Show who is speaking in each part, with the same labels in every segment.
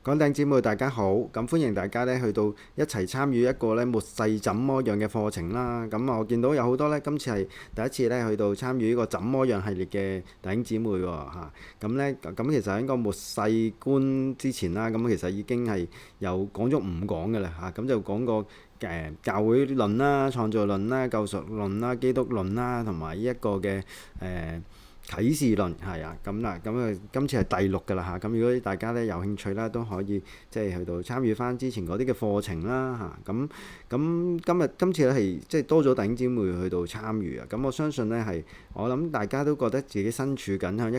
Speaker 1: 各位弟兄姊妹，大家好，咁歡迎大家咧去到一齊參與一個咧末世怎麼樣嘅課程啦。咁我見到有好多咧，今次係第一次咧去到參與呢個怎麼樣系列嘅弟兄姊妹喎嚇。咁其實喺個末世觀之前啦，咁其實已經係有講咗五講嘅啦嚇。咁就講過教會論啦、創造論啦、救贖論啦、基督論啦，同埋呢一個嘅啟示論係啊，今次係第六㗎啦嚇。咁如果大家咧有興趣啦，都可以即係去到參與翻之前嗰啲嘅課程啦嚇。今次咧係即係多咗弟兄姊妹去到參與啊。咁我相信咧係我諗大家都覺得自己身處緊喺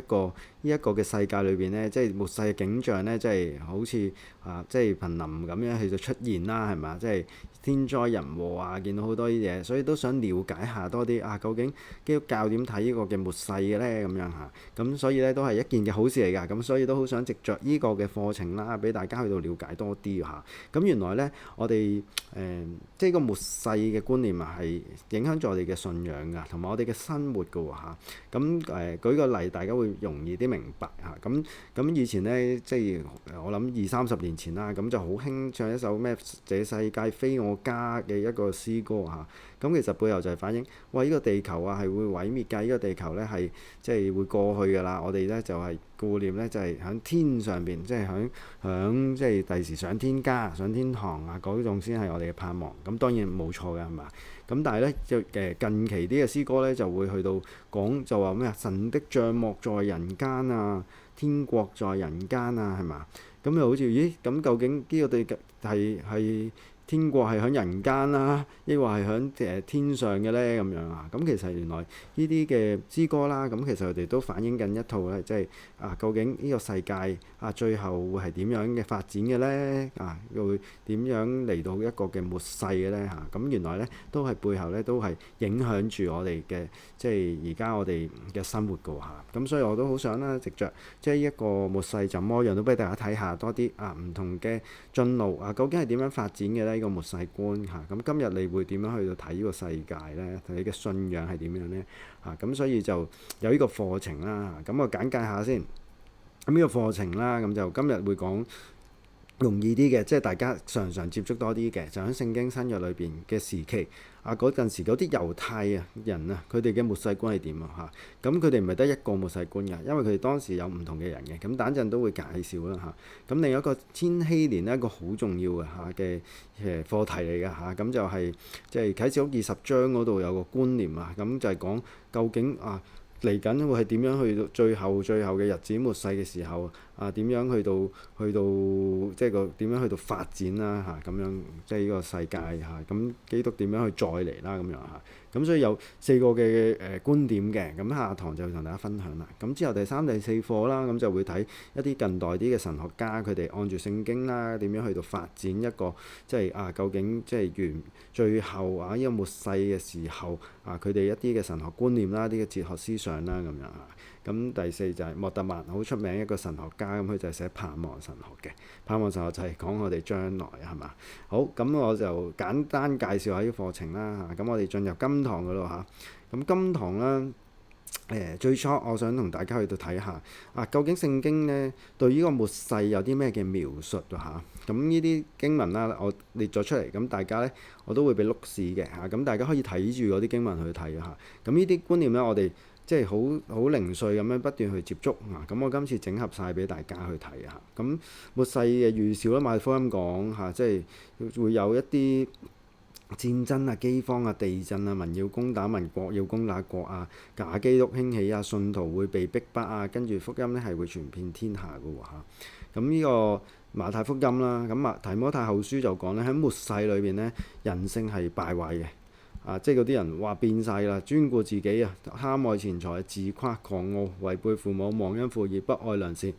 Speaker 1: 一個嘅世界裏邊咧，即係末世嘅景象咧，即係好似即係瀕臨咁樣去到出現啦，係嘛？即係天災人禍啊，見到好多啲嘢，所以都想了解下多啲究竟基督教點睇呢個嘅末世嘅咧咁樣嚇。咁所以咧都係一件嘅好事嚟㗎。咁所以都好想藉着呢個嘅課程啦，俾大家去到了解多啲嚇。咁原來咧我哋即係個末世嘅觀念係影響咗我哋嘅信仰㗎，同埋我哋嘅生活㗎喎嚇。舉個例，大家會容易啲明白嚇。咁以前咧，即係我諗20-30年前啦，咁就好興唱一首咩這世界非我家嘅一個詩歌嚇。咁其實背後就係反映，呢個地球係會毀滅㗎，呢個地球咧係即係會過去㗎啦。我哋咧就係顧念咧就係喺天上邊，即係響即係第時上天家、上天堂嗰種先係我哋嘅盼望。咁當然冇錯㗎，係嘛？咁但係咧就近期啲嘅詩歌咧就會去到講就話咩神的帳幕在人間啊，天國在人間啊，係嘛？咁又好似咁究竟呢個地係天國係喺人間啦，抑或係喺天上嘅咧咁樣啊？咁其實原來呢啲嘅詩歌啦，咁其實佢哋都反映緊一套咧，即係究竟呢個世界最後會係點樣嘅發展嘅咧？又會點樣嚟到一個嘅末世嘅咧嚇？咁原來咧都係背後咧都係影響住我哋嘅即係而家我哋嘅生活㗎嚇。咁所以我都好想啦，藉着即係一個末世怎麼樣都俾大家睇下多啲唔同嘅進路究竟係點樣發展嘅咧？呢個末世觀嚇。咁今日你會點樣去到睇呢個世界咧？你嘅信仰係點樣咧？咁所以就有呢個課程啦。咁我簡介下先。咁呢個課程啦，咁就今日會講容易啲嘅，即係大家常常接觸多啲嘅，就喺聖經新約裏邊嘅時期嗰陣時嗰啲猶太人佢哋嘅末世觀係點啊嚇？咁佢哋唔係得一個末世觀㗎，因為佢哋當時有唔同嘅人嘅。咁等陣都會介紹啦嚇。咁另一個千禧年一個好重要嘅課題嚟㗎嚇。咁就係即係啟示錄20章嗰度有個觀念咁就係講究竟嚟緊會係點樣去到最後嘅日子末世嘅時候點樣去到即係點樣去到發展啦咁樣即係呢個世界咁基督點樣去再嚟啦咁樣咁所以有4個嘅觀點嘅。咁下堂就會同大家分享啦。咁之後第3、第4課啦，咁就會睇一啲近代啲嘅神學家佢哋按住聖經啦點樣去到發展一個即係究竟即係最後呢個末世嘅時候佢哋一啲嘅神學觀念啦、啲嘅哲學思想啦咁樣咁第4就係莫特曼，好出名一個神學家，咁佢就係寫盼望神學嘅。盼望神學就係講我哋將來係嘛？好，咁我就簡單介紹下呢個課程啦咁我哋進入今堂嗰度咁今堂啦最初我想同大家去到睇下究竟聖經呢對呢個末世有啲咩嘅描述咁呢啲經文啦，我列咗出嚟，咁大家呢，我都會俾碌士嘅咁大家可以睇住嗰啲經文去睇咁呢啲觀念呢，我哋即係好零碎咁樣不斷去接觸咁我今次整合晒俾大家去睇咁末世嘅預兆啦，馬太福音講即係會有一啲戰爭饑荒地震民要攻打民，國要攻打國假基督興起信徒會被逼迫跟住福音呢係會傳遍天下嘅喎咁呢個馬太福音啦，咁提摩太後書就講咧喺末世裏邊呢，人性係敗壞嘅即係嗰啲人話變晒啦，專顧自己貪愛錢財、自誇狂傲、違背父母、忘恩負義、不愛良善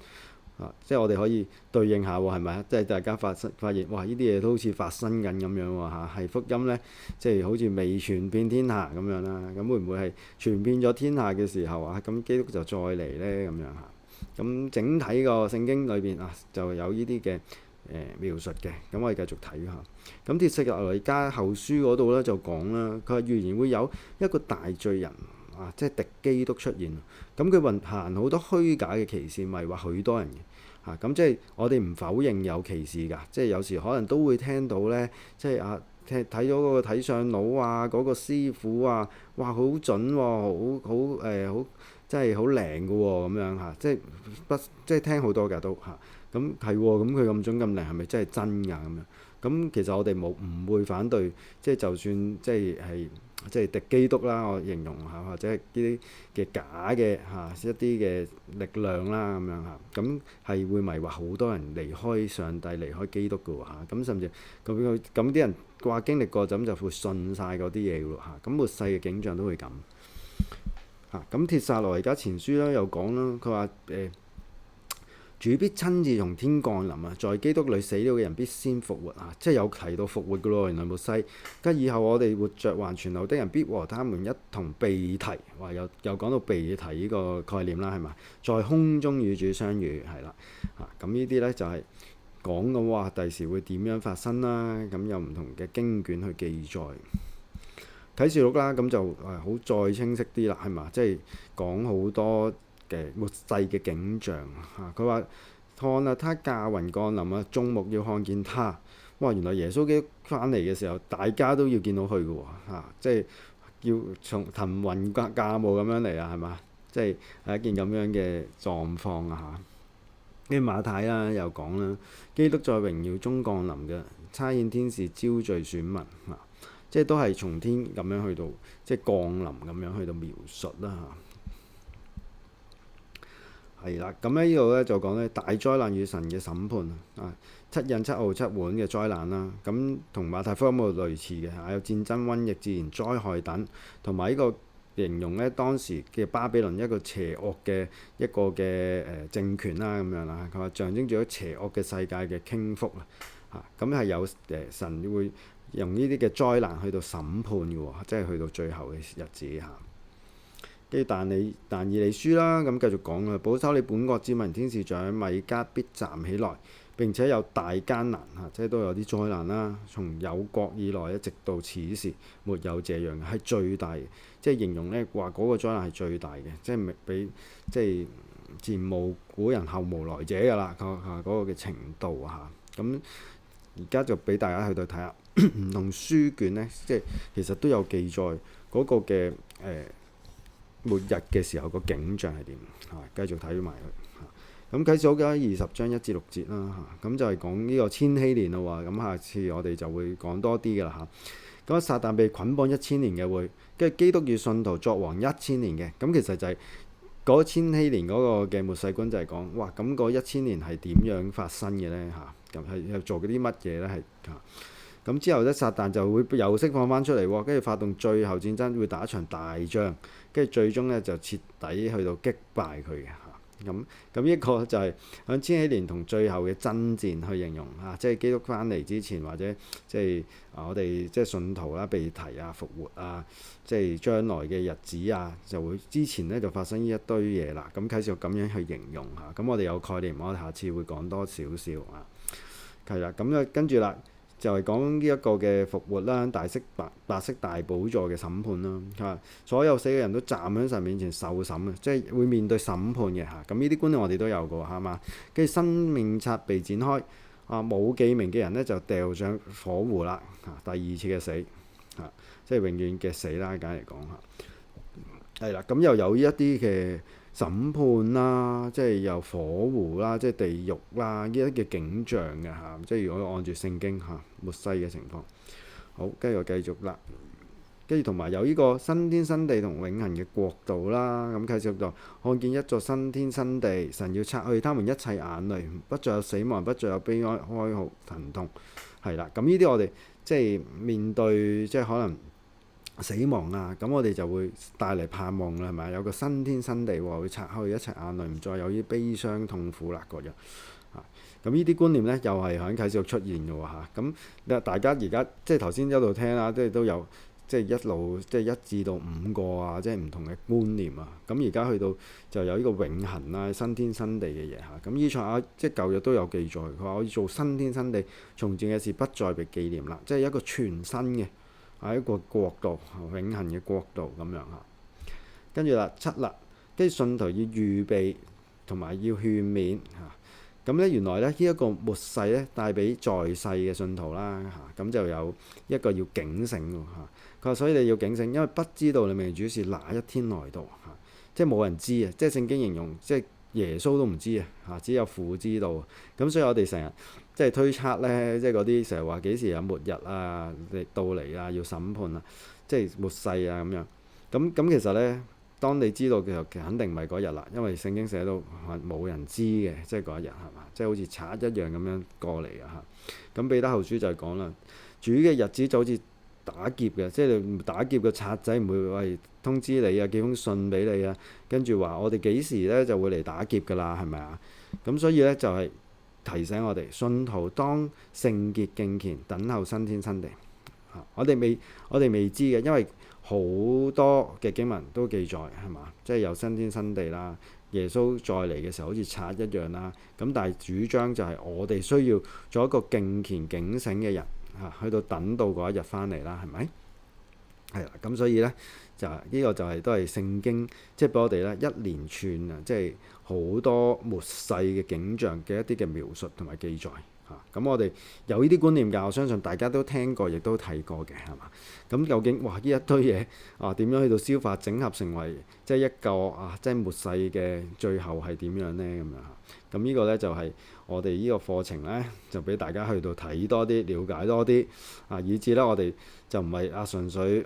Speaker 1: 即係我哋可以對應下係咪即係大家發現哇！呢啲嘢都好似發生緊咁樣喎係福音呢，即係好似未傳遍天下咁樣啦。咁會唔會係傳遍咗天下嘅時候咁基督就再嚟呢？咁樣咁整體個聖經裏邊就有呢啲嘅描述嘅。咁我哋繼續睇下。咁帖撒羅尼迦後書嗰度呢，就講啦，佢話預言會有一個大罪人即係敵基督出現。咁佢行好多虛假嘅奇事，迷惑許多人嘅嚇。咁即係我哋唔否認有歧視㗎，即係有時可能都會聽到咧，即係睇咗嗰個睇相佬啊，嗰個師傅啊，哇好準喎，好真係好靈㗎喎咁樣嚇，即係即係聽好多㗎都嚇。咁係喎，咁佢咁準咁靈係咪真係真㗎咁樣？咁其實我哋唔會反對，即係就算即係敵基督啦，我形容下，或者係呢啲嘅假嘅一啲嘅力量啦咁樣嚇，咁係會迷惑好多人離開上帝、離開基督嘅喎嚇，咁甚至咁啲人話經歷過就會信晒嗰啲嘢嘅喎嚇，咁末世嘅景象都會咁嚇。咁帖撒羅尼迦前書啦又講啦，佢話主必親自從天降臨啊！在基督裏死了嘅人必先復活啊！即係有提到復活嘅咯，原來末世。跟以後我哋活着還存留的人必和他們一同被提，話又講到被提呢個概念啦，係嘛？在空中與主相遇，係啦。咁呢啲呢就係講嘅話，第時會點樣發生啦？咁有唔同嘅經卷去記載。啟示錄啦，咁就好再清晰啲啦，係嘛？即係講好多嘅末世嘅景象嚇，佢話看啊，他駕雲降臨啊，眾目要看見他。哇！原來耶穌基督翻嚟嘅時候，大家都要見到佢嘅喎嚇，即係要從騰雲駕霧咁樣嚟啊，係嘛？即係一件咁樣嘅狀況啊嚇。跟住馬太啦又講啦，基督在榮耀中降臨嘅，差遣天使招聚選民啊，即係都係從天咁樣去到即係降臨咁樣去到描述啦嚇。係啦，咁呢度咧就講咧大災難與神嘅審判啊，七印七號七碗嘅災難啦，咁同馬太福音冇類似嘅嚇，有戰爭、瘟疫、自然災害等，同埋呢個形容咧當時嘅巴比倫一個邪惡嘅一個嘅政權啦咁樣啦，佢話象徵住咗邪惡嘅世界嘅傾覆啊，咁係有神會用呢啲嘅災難去到審判嘅喎，即係去到最後嘅日子嚇。跟住但以理書啦，咁繼續講啊，保守你本國之民，天使長米迦必站起來，並且有大艱難嚇，即係都有啲災難啦。從有國以來一直到此時，沒有這樣嘅係最大嘅，即係形容咧話嗰個災難係最大嘅，即係比即係前無古人後無來者㗎啦，嗰個嘅程度嚇。咁而家就俾大家去到睇下唔同書卷咧，即係其實都有記載嗰個嘅末日嘅時候個景象係點嚇，繼續睇埋佢嚇。咁啟示錄嘅20章1至6節啦嚇，咁就係講呢個千禧年啦喎。咁下次我哋就會講多啲㗎啦嚇。咁撒旦被捆綁1000年嘅會，跟住基督與信徒作王1000年嘅。咁其實就係嗰千禧年嗰個嘅末世觀就係講，哇！咁嗰1000年係點樣發生嘅咧嚇？咁係做嗰啲乜嘢咧係嚇？咁之後咧，撒旦就會又釋放翻出嚟喎，跟住發動最後戰爭，會打一場大仗，跟住最終咧就徹底去到擊敗佢嘅嚇。咁呢個就係響千禧年同最後嘅爭戰去形容嚇，即係基督翻嚟之前，或者即係我哋即係信徒啦、被提啊、復活啊，即係將來嘅日子啊，就會之前咧就發生呢一堆嘢啦。咁啟示錄咁樣去形容嚇，咁我哋有概念，我哋下次會講多少少啊。係啦，咁咧跟住啦。就係講呢一個嘅復活啦，白色大寶座嘅審判啦嚇，所有死嘅人都站喺神面前受審啊，即係會面對審判嘅嚇。咁呢啲觀念我哋都有過係嘛？跟住生命冊被展開啊，冇記名嘅人咧就掉上火湖啦嚇，第二次嘅死嚇，即係永遠嘅死啦，簡嚟講嚇。係啦，咁又有一啲嘅審判啦，即係有火湖啦，即係地獄啦，呢啲嘅景象嘅嚇，即係如果按住聖經嚇末世嘅情況。好，跟住我繼續啦，跟住同埋有呢個新天新地同永恆嘅國度啦。咁啟示錄就看見一座新天新地，神要擦去他們一切眼淚，不再有死亡，不再有悲哀、哀號、疼痛。係啦，咁呢啲我哋即係面對即係可能死亡啊，咁我哋就會帶嚟盼望啦，係咪？有個新天新地喎，會擦去一切眼淚，唔再有啲悲傷痛苦啦，嗰樣嚇。咁呢啲觀念咧，又係喺啟示錄出現嘅喎嚇。咁大家而家即係頭先一路聽啦，即係都有即係一路即係1至到5個啊，即係唔同嘅觀念啊。咁而家去到就有呢個永恆啊、新天新地嘅嘢嚇。咁以賽亞即係舊約都有記載，佢話可以做新天新地，從前嘅事不再被紀念啦，即係一個全新嘅。係一個國度，永恆嘅國度咁樣嚇。跟住啦，7啦，跟住信徒要預備同埋要勸勉嚇。咁咧原來咧呢一個末世咧帶俾在世嘅信徒啦嚇，咁就有一個要警醒喎嚇。佢話所以你要警醒，因為不知道你命主是哪一天來到嚇，即係冇人知啊，即係聖經形容即係耶穌都唔知啊嚇，只有父知道。咁所以我哋成日即係推測咧，即係嗰啲成日話幾時有末日啊到嚟啊，要審判啊，即係末世啊咁樣。咁其實咧。當你知道其實肯定唔係嗰日啦，因為聖經寫到冇人知嘅，即係嗰一日係嘛，即係好似賊一樣咁樣過嚟啊嚇。咁彼得後書就係講啦，主嘅日子就好似打劫嘅，即係你打劫嘅賊仔唔會喂通知你啊，寄封信俾你啊，跟住話我哋幾時咧就會嚟打劫㗎啦，係咪啊？咁所以咧就係提醒我哋信徒當聖潔敬虔，等候新天新地嚇。我哋未知嘅，因為好多嘅經文都記載係嘛，即係有新天新地啦，耶穌再嚟嘅時候好似賊一樣啦。咁但係主張就係我哋需要做一個敬虔警醒嘅人嚇，去到等到嗰一日翻嚟啦，係咪？係啦，咁所以咧就呢個就係都係聖經即係俾我哋咧一連串啊，即係好多末世嘅景象嘅一啲嘅描述同埋記載。咁我哋有呢啲觀念㗎，我相信大家都聽過，亦都睇過嘅，係嘛？咁究竟哇呢一堆嘢點樣去到消化整合成為即係一個即係末世嘅最後係點樣呢？咁樣嚇，咁呢個咧就係我哋呢個課程咧，就俾大家去到睇多啲、了解多啲以至咧我哋就唔係純粹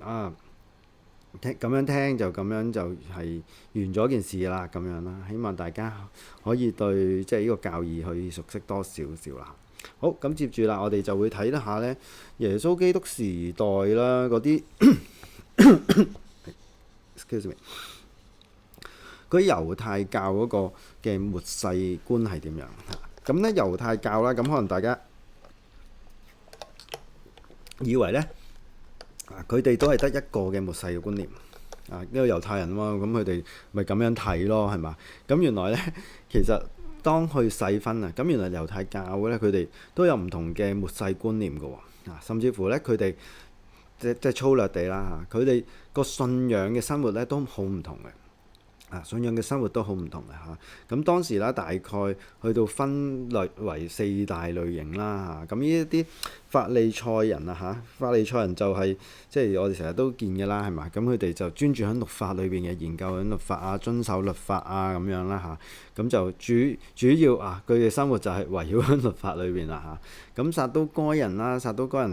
Speaker 1: 聽咁樣聽就咁樣就係完咗件事啦咁樣啦。希望大家可以對即係呢個教義去熟悉多少少啦。好，咁接住啦，我哋就會睇一下咧耶穌基督時代啦嗰啲excuse me 嗰啲猶太教嗰個嘅末世觀係點樣嚇？咁咧猶太教啦，咁可能大家以為咧佢哋都係得一個嘅末世嘅觀念呢個猶太人啊嘛，咁佢哋咪咁樣睇咯，係嘛？咁原來咧其實當去細分咁原來猶太教咧佢哋都有唔同嘅末世觀念嘅喎，甚至乎咧佢哋即係粗略地啦嚇，佢哋個信仰嘅生活咧都好唔同嘅。信仰嘅生活都好唔同嘅嚇，咁當時啦大概去到分類為4大類型啦嚇，咁呢一啲法利賽人法利賽人就係即係我哋成日都見嘅啦，係嘛？咁佢哋就專注喺律法裏邊嘅研究緊律法遵守律法咁樣啦嚇，咁就主要佢哋生活就係圍繞喺律法裏邊啦嚇。咁撒都該人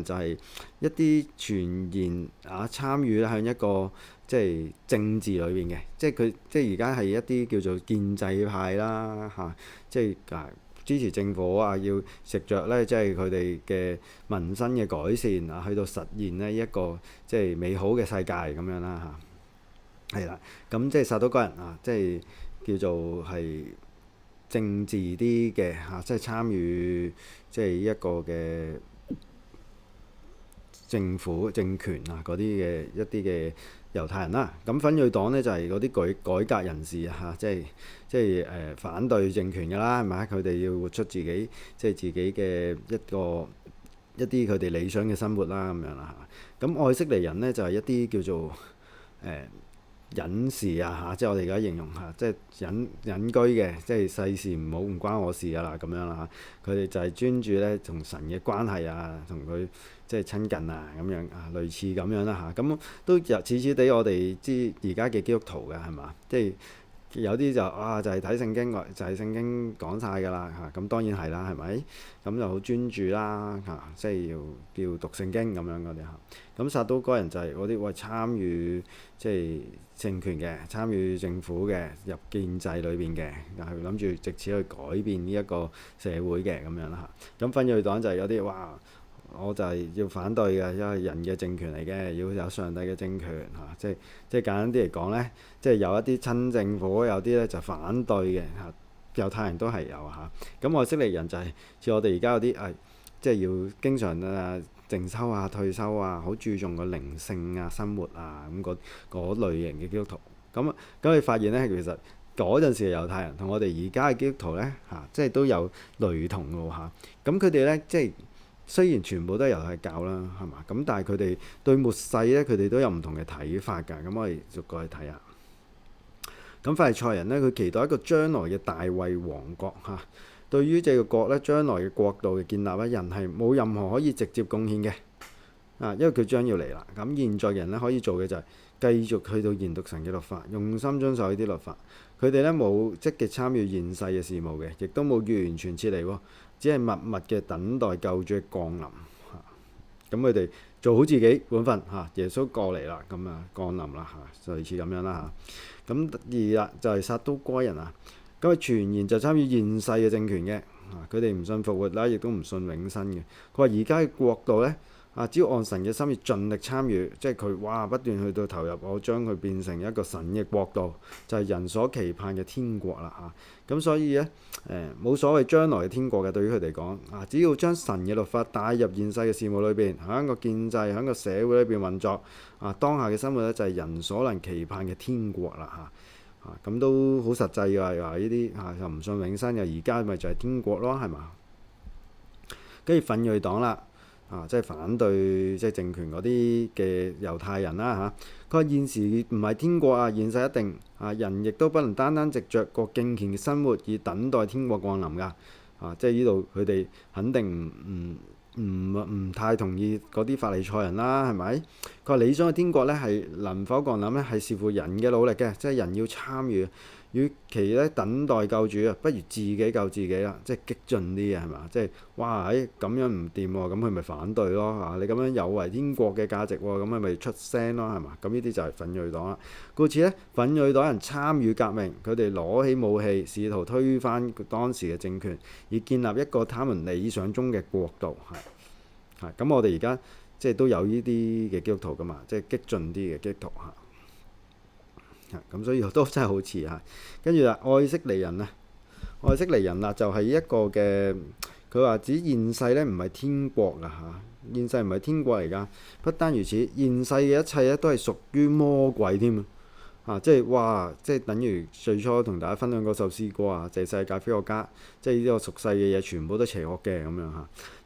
Speaker 1: 就係一啲全然參與喺一個即係政治裏邊嘅，即係而家係一啲叫做建制派啦嚇，即係支持政府要食着咧，即係佢哋嘅民生嘅改善去到實現呢一個即係美好嘅世界咁樣啦嚇。係啦，咁即係撒都該人即係叫做係政治啲嘅即係參與即係一個嘅政府政權嗰啲嘅一啲嘅猶太人啦。咁奮銳黨呢，就係嗰啲改革人士即係反對政權㗎啦，係咪？佢哋要活出自己即係自己嘅一啲佢哋理想嘅生活啦咁樣啦嚇。咁愛色尼人呢，就係一啲叫做隱士即係我哋而家形容即係隱居嘅，即係世事唔關我事㗎啦咁樣啦嚇。佢哋就係專注咧同神嘅關係同佢即係親近咁樣類似咁樣啦嚇。咁都似似地我哋知而家嘅基督徒嘅係嘛？即係有啲就係睇聖經，就係聖經講晒㗎啦嚇。咁當然係啦，係咪？咁就好專注啦即係要讀聖經咁樣嗰啲嚇。咁撒都該人就係嗰啲參與即係政權嘅，參與政府嘅，入建制裏邊嘅，又係諗住藉此去改變呢一個社會嘅咁樣啦嚇。咁奮銳黨就係有啲我就係要反對嘅，因為人嘅政權嚟嘅，要有上帝嘅政權即係簡單啲嚟講咧，即係有一啲親政府，有啲咧就反對嘅猶太人都係有嚇。咁愛色尼人就係似我哋而家有啲即係要經常靜修退修好注重個靈性生活咁嗰類型嘅基督徒。咁你發現咧，其實嗰陣時嘅猶太人同我哋而家嘅基督徒咧即係都有雷同嘅喎。咁佢哋咧即係雖然全部都係猶太教啦，係嘛？咁但係佢哋對末世咧，佢哋都有唔同嘅睇法㗎。咁我哋逐個去睇下。咁法利賽人咧，佢期待一個將來嘅大衛王國對於這個國咧將來嘅國度嘅建立咧，人係冇任何可以直接貢獻嘅。因為佢將要嚟啦。咁現在人咧可以做嘅就係繼續去到研讀神嘅律法，用心遵守呢啲律法。佢哋咧冇積極參與現世嘅事務嘅，亦都冇完全撤離喎，只係默默嘅等待救主嘅降臨。咁佢哋做好自己本分耶穌過嚟啦，咁降臨啦類似咁樣啦咁二啦就係撒都該人咁佢全然就參與現世嘅政權嘅。佢哋唔信復活啦，亦都唔信永生嘅。佢話而家嘅國度咧只要按神嘅心意盡力參與，即係佢不斷去到投入，我將佢變成一個神嘅國度，就係人所期盼嘅天國啦咁所以咧冇所謂將來嘅天國嘅，對於佢哋講只要將神嘅律法帶入現世嘅事務裏邊，喺個建制喺個社會裏邊運作當下嘅生活咧就係人所能期盼嘅天國啦咁都好實際㗎。話呢啲又唔信永生嘅，而家咪就係天國咯，係嘛？跟住奮銳黨啦。即係反對即係政權嗰啲嘅猶太人啦佢話現時唔係天國現世一定人亦都不能單單藉著過敬虔嘅生活以等待天國降臨㗎。即係呢度佢哋肯定唔太同意嗰啲法利賽人啦，係咪？佢話理想嘅天國咧係能否降臨咧係視乎人嘅努力嘅，即係人要參與。與其咧等待救主不如自己救自己啦，即係激進啲係嘛？即係咁樣唔掂喎，咁佢咪反對咯你咁樣有違天國嘅價值喎，咁佢咪出聲咯，係嘛？咁呢啲就係奮銳黨啦。故此咧，奮銳黨人參與革命，佢哋攞起武器，試圖推翻當時嘅政權，以建立一個他們理想中嘅國度咁我哋而家即係都有呢啲嘅基督徒噶嘛，即係激進啲嘅基督徒咁所以都真係好似跟住愛色尼人愛色尼人就係一個嘅，佢話指現世咧唔係天國現世唔係天國嚟㗎。不單如此，現世嘅一切咧都係屬於魔鬼添即係等於最初同大家分享嗰首詩歌這世界非我家，即係呢個屬世嘅嘢全部都邪惡嘅咁樣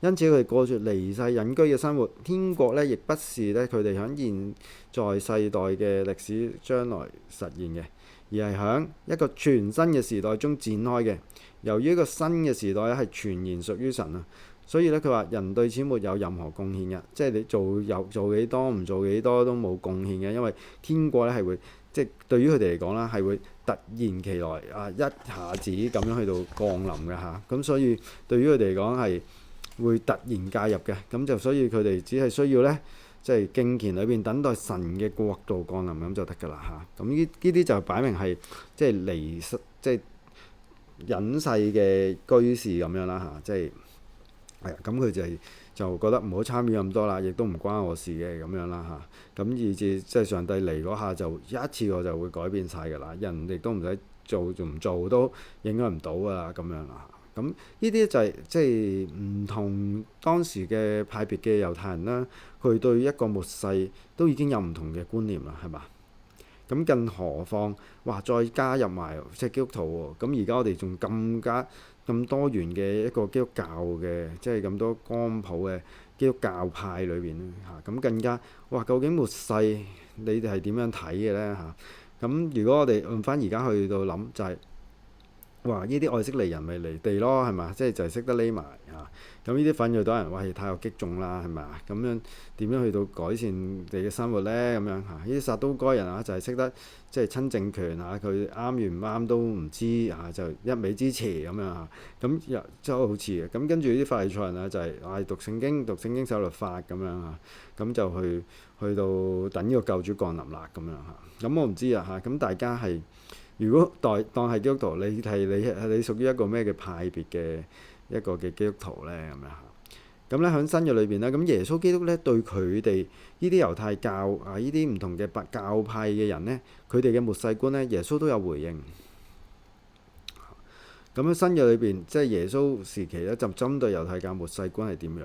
Speaker 1: 因此佢哋過住離世隱居嘅生活。天國咧亦不是咧佢哋喺現在世代嘅歷史將來實現嘅，而係喺一個全新嘅時代中展開嘅。由於一個新嘅時代咧係全然屬於神所以咧佢話人對此沒有任何貢獻嘅，即係你做幾多唔做幾多都冇貢獻嘅，因為天國咧係會即係對於佢哋嚟講啦，係會突然其來一下子咁樣去到降臨嘅咁所以對於佢哋嚟講係會突然介入嘅，咁就所以佢哋只係需要咧即係敬虔裏邊等待神嘅國度降臨咁就得㗎啦咁呢啲就擺明係即係離世即係隱世嘅居士咁樣啦即係咁佢就覺得唔好參與咁多啦，亦都唔關我事嘅咁樣啦咁以至即係上帝嚟嗰下就一次過就會改變晒㗎啦，人亦都唔使做，仲唔做都影響唔到㗎啦咁樣啦。咁呢啲就係即係唔同當時嘅派別嘅猶太人啦，佢對一個末世都已經有唔同嘅觀念啦，係嘛？咁更何況再加入埋即係基督徒喎，咁而家我哋仲咁多元嘅一個基督教嘅，即係咁多光譜嘅基督教派裏邊咁更加究竟末世你哋係點樣睇嘅咧咁如果我哋用翻而家去到諗就係呢啲愛色尼人咪離地咯，係嘛？即係就係識得匿埋咁呢啲奮銳黨人太過激進啦，係咪咁樣點樣去到改善你嘅生活咧？咁樣呢啲撒都該人就係識得即係親政權佢啱與唔啱都唔知就一味支持咁樣咁又真係好似嘅。咁跟住啲法利賽人就係讀聖經守律法咁樣咁就去到等呢個救主降臨啦咁樣咁我唔知咁大家係如果當係基督徒，你屬於一個咩嘅派別嘅一個嘅基督徒咧咁樣咁咧喺新約裏邊咧，咁耶穌基督咧對佢哋呢啲猶太教呢啲唔同嘅教派嘅人咧，佢哋嘅末世觀咧，耶穌都有回應。咁喺新約裏邊，即係耶穌時期咧，就針對猶太教末世觀係點樣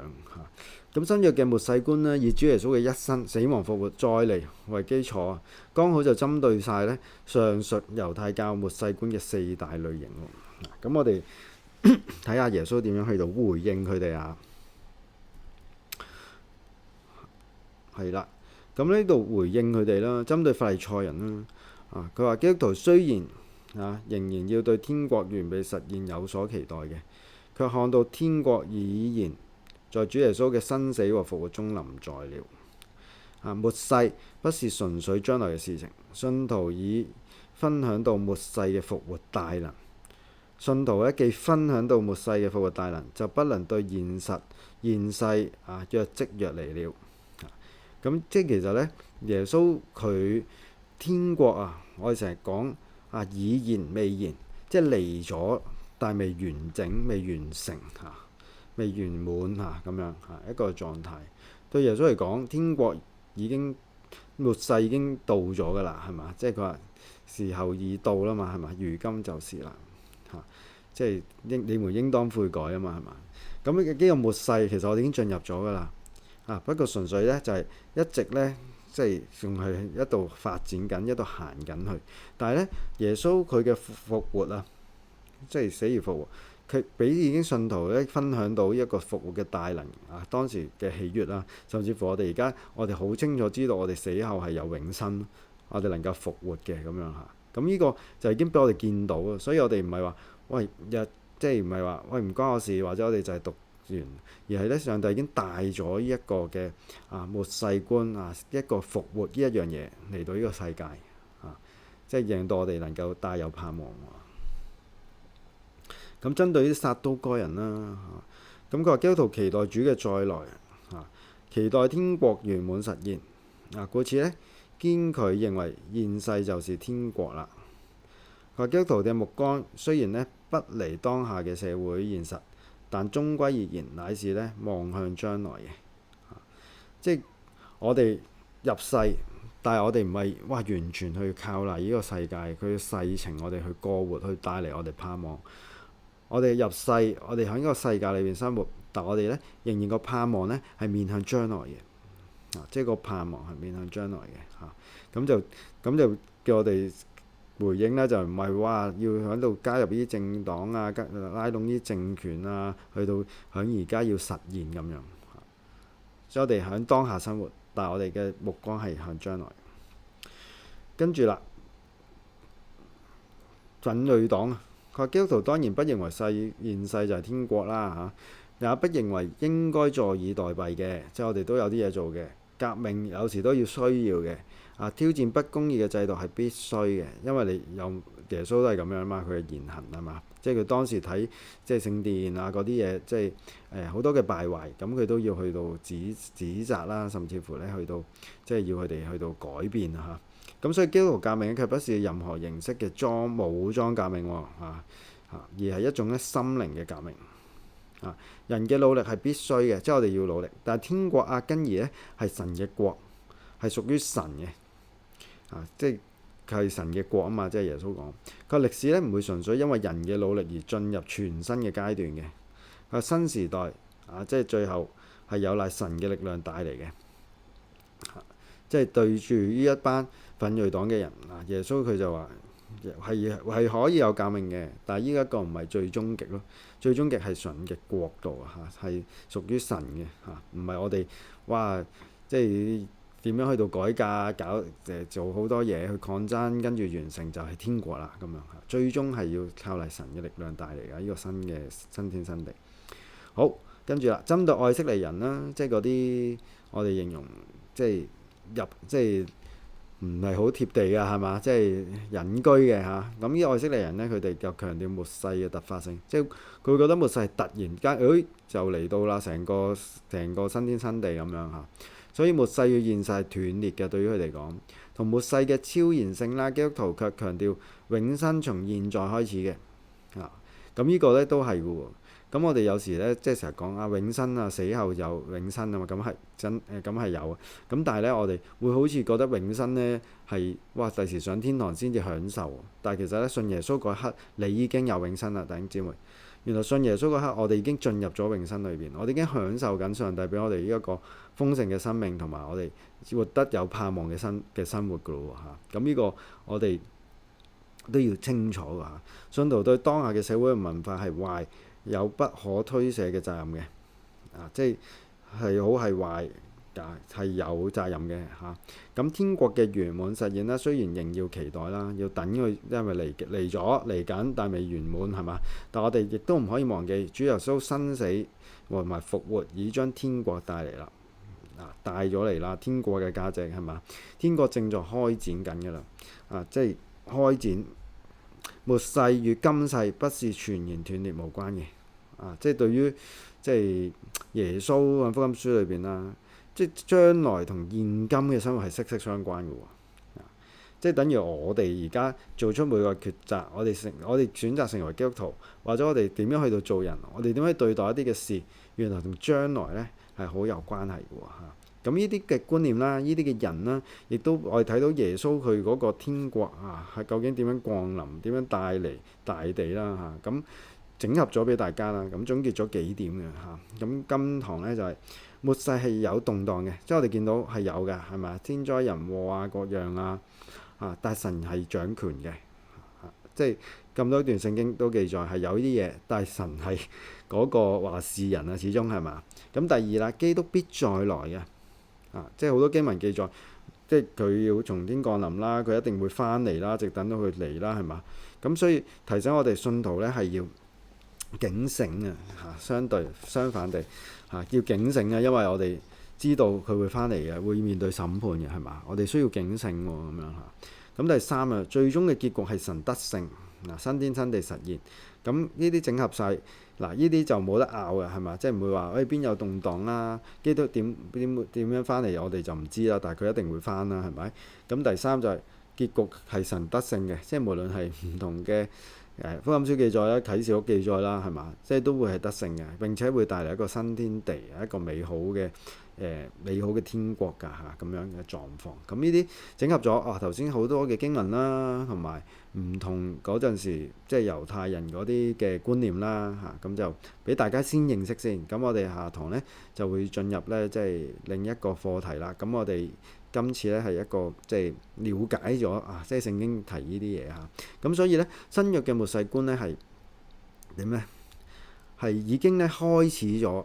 Speaker 1: 咁新約嘅末世觀咧，以主耶穌嘅一生、死亡、復活再嚟為基礎剛好就針對晒咧上述猶太教末世觀嘅四大類型咁我哋睇下耶穌點樣去到回應佢哋係啦。咁呢度回應佢哋啦，針對法利賽人啦佢話基督徒雖然仍然要對天國完備實現有所期待嘅，卻看到天國已然在主耶穌嘅生死和復活中臨在了。末世不是純粹將來嘅事情，信徒已分享到末世嘅復活大能。信徒咧既分享到末世嘅復活大能，就不能對現世若即若離了。咁即係其實咧，耶穌佢天國我哋成日講已然未然，即係嚟咗，但係未完整、未完成未圓滿咁樣一個狀態。對耶穌嚟講，天國已經末世已經到咗㗎啦，係嘛？即係佢話時候已到啦嘛，係嘛？如今就是啦，即係你們應當悔改啊嘛，係嘛？咁呢個末世其實我哋已經進入咗㗎啦。不過純粹咧就係一直咧，即係仲係一度發展緊，一度行緊去。但係咧，耶穌佢嘅復活即係死而復活，佢俾已經信徒咧分享到一個復活嘅大能當時嘅喜悅啦，甚至乎我哋而家我哋好清楚知道我哋死後係有永生，我哋能夠復活嘅咁樣嚇。咁呢個就已經俾我哋見到啊，所以我哋唔係話喂即係唔係話喂唔關我事，或者我哋就係讀完，而係咧上帝已經帶咗呢一個嘅末世觀一個復活呢一樣嘢嚟到呢個世界即係讓到我哋能夠帶有盼望。咁針對啲撒都該人啦咁佢話基督徒期待主嘅再來期待天國圓滿實現故此咧堅拒認為現世就是天國啦。佢話基督徒嘅目光雖然咧不離當下嘅社會現實，但終歸而言乃是咧望向將來嘅即係我哋入世，但係我哋唔係完全去靠賴呢個世界佢嘅世情，我哋去過活去帶嚟我哋盼望。我哋入世，我哋喺呢個世界裏邊生活，但我哋咧仍然個盼望咧係面向將來嘅即係個盼望係面向將來嘅咁就叫我哋回應咧，就唔係話要喺度加入呢啲政黨拉攏呢啲政權去到喺而家要實現咁樣所以我哋喺當下生活，但係我哋嘅目光係向將來。跟住啦，奮銳黨佢話基督徒當然不認為現世就係天國啦也不認為應該坐以待斃嘅，即係我哋都有啲嘢做嘅。革命有時都要需要嘅挑戰不公義嘅制度係必須嘅，因為你有耶穌都係咁樣嘛，佢嘅言行係嘛，即係佢當時睇即係聖殿嗰啲嘢，即係好多嘅敗壞，咁佢都要去到指責啦，甚至乎咧去到即係要佢哋去到改變咁所以基督徒革命佢不是任何形式嘅武裝革命而係一種咧心靈嘅革命人嘅努力係必須嘅，即係我哋要努力。但係天國根兒咧係神嘅國，係屬於神嘅即係佢係神嘅國嘛，即係耶穌講。佢歷史咧唔會純粹因為人嘅努力而進入全新嘅階段嘅。佢新時代即係最後係有賴神嘅力量帶嚟嘅即係對住呢一班奮銳黨嘅人耶穌佢就話係可以有革命嘅，但係依一個唔係最終極咯。最終極係神嘅國度係屬於神嘅唔係我哋即係點樣去到改革做好多嘢去抗爭，跟住完成就係天國啦咁樣最終係要靠嚟神嘅力量帶嚟㗎呢個新嘅新天新地。好，跟住啦，針對愛色尼人啦，即係嗰啲我哋形容即係唔係好貼地㗎係嘛？即係隱居嘅咁呢愛色尼人咧，佢哋就強調末世嘅突發性，即係佢會覺得末世係突然間，就嚟到啦，成個新天新地咁樣所以末世與現世係斷裂嘅，對於佢哋講，同末世嘅超然性啦，基督徒卻強調永生從現在開始嘅咁呢個咧都係嘅喎。咁我哋有時咧，即係成日講永生死後有永生啊嘛，咁係真咁係有咁但係咧，我哋會好似覺得永生咧係第時上天堂先至享受，但係其實咧信耶穌嗰刻，你已經有永生啦，弟兄姊妹。原來信耶穌嗰刻，我哋已經進入咗永生裏邊，我哋已經享受緊上帝俾我哋呢一個豐盛嘅生命，同埋我哋活得有盼望嘅生活噶咯喎咁呢個我哋都要清楚㗎信徒對當下嘅社會嘅文化係壞，有不可推卸嘅責任嘅即係好係壞，係有責任嘅嚇。咁天國嘅圓滿實現啦，雖然仍要期待啦，要等佢，因為嚟緊，但未圓滿係嘛。但我哋亦都唔可以忘記主耶穌生死同埋復活已將天國帶嚟啦，帶咗嚟啦。天國嘅價值係嘛？天國正在開展緊㗎啦，即係開展。末世與今世不是全然斷裂無關嘅，即係對於即係耶穌福音書裏邊啦，即係將來同現今嘅生活係息息相關嘅喎，即係等於我哋而家做出每個抉擇，我哋選擇成為基督徒，或者我哋點樣去到做人，我哋點樣去對待一啲嘅事，原來同將來呢係好有關係嘅喎。咁呢啲嘅觀念啦，呢啲嘅人啦，亦都我哋睇到耶穌佢嗰個天國係究竟點樣降臨，點樣帶嚟大地啦咁整合咗俾大家啦，咁總結咗幾點嘅咁今堂呢就係末世係有動盪嘅，即係我哋見到係有嘅，係咪？天災人禍各樣但係神係掌權嘅，即係咁多段聖經都記載係有呢啲嘢，但係神係嗰個話事人始終係嘛？咁第二啦，基督必再來嘅。即係好多經文記載，即係佢要從天降臨啦，佢一定會翻嚟啦，直等到佢嚟啦，係嘛？咁所以提醒我哋信徒咧係要警醒相反地要警醒因為我哋知道佢會翻嚟嘅，會面對審判嘅，係嘛？我哋需要警醒咁樣咁第三最終嘅結局係神得勝新天新地實現。咁呢啲整合晒，呢啲就冇得拗嘅，係嘛？即係唔會話邊有動盪啦，基督點樣翻嚟，我哋就唔知啦。但係佢一定會翻啦，係咪？咁第三就係結局係神得勝嘅，即係無論係唔同嘅福音書記載啦、啟示錄記載啦，係嘛？即係都會係得勝嘅，並且會帶嚟一個新天地，一個美好嘅天國㗎咁樣嘅狀況。咁呢啲整合咗頭先好多嘅經文啦，同埋唔同嗰陣時即係猶太人嗰啲嘅觀念啦咁就俾大家先認識先。咁我哋下堂呢就會進入呢即係另一個課題啦。咁我哋今次呢係一個即係了解咗即係聖經提呢啲嘢咁所以呢新約嘅末世觀呢係點呢？係已經呢開始咗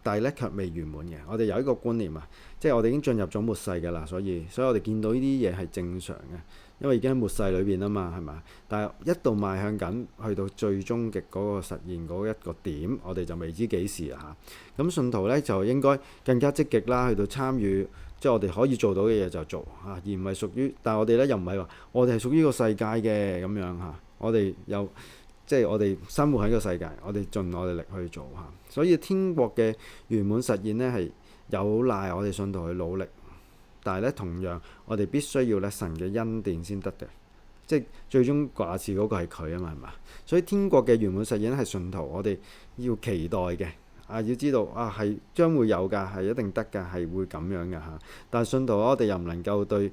Speaker 1: 但係咧卻未圓滿嘅。我哋有一個觀念即係我哋已經進入咗末世㗎啦，所以我哋見到呢啲嘢係正常嘅，因為已經喺末世裏邊啊嘛，係咪？但係一度邁向緊去到最終極嗰個實現嗰一個點，我哋就未知幾時咁信徒咧就應該更加積極啦，去到參與，即係我哋可以做到嘅嘢就做而唔係屬於。但係我哋咧又唔係話我哋係屬於個世界嘅咁樣我哋又即係我哋生活喺個世界，我哋盡我哋力去做所以天國嘅圓滿實現呢係有賴我哋信徒去努力，但係咧同樣我哋必須要咧神嘅恩典先得嘅，即係最終話事嗰個係佢啊嘛，係嘛？所以天國嘅圓滿實現係信徒我哋要期待嘅要知道係將會有㗎，係一定得㗎，係會咁樣㗎但係信徒我哋又唔能夠對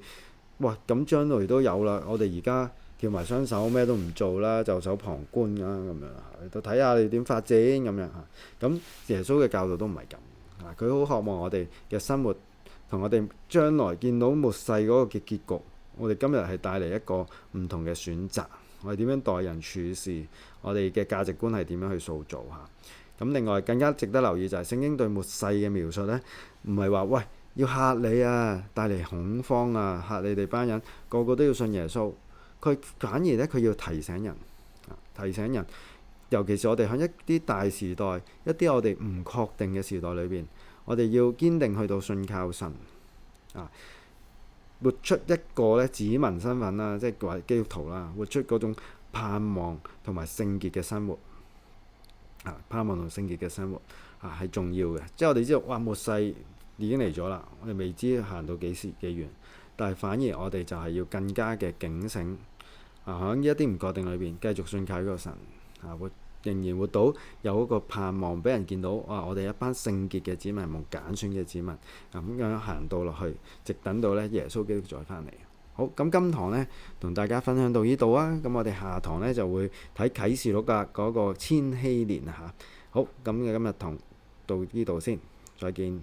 Speaker 1: 咁將來都有啦，我哋而家翹埋雙手咩都唔做啦，袖手旁觀咁樣都睇下你點發展咁樣咁耶穌嘅教導都唔係咁佢好渴望我哋嘅生活同我哋將來見到末世嗰個嘅結局，我哋今日係帶嚟一個唔同嘅選擇，我哋點樣待人處事，我哋嘅價值觀係點樣去塑造咁另外更加值得留意就係聖經對末世嘅描述呢，唔係話喂要嚇你帶嚟恐慌嚇你哋班人個個都要信耶穌。佢反而咧，佢要提醒人，尤其是我哋喺一啲大時代，一啲我哋唔確定嘅時代裏邊，我哋要堅定去到信靠神活出一個咧子民身份啦，即係話基督徒啦，活出嗰種盼望同埋聖潔嘅生活盼望同聖潔嘅生活係重要嘅。即係我哋知道末世已經嚟咗啦，我哋未知行到幾遠，但係反而我哋就係要更加嘅警醒喺呢一啲唔確定裏邊，繼續信靠呢個神仍然活到有一個盼望，俾人見到我哋一班聖潔嘅子民，蒙揀選嘅子民咁樣行到落去，直等到咧耶穌基督再翻嚟。好，咁今堂咧同大家分享到呢度咁我哋下堂咧就會睇啟示錄嘅嗰個千禧年好，咁今日同到呢度先，再見。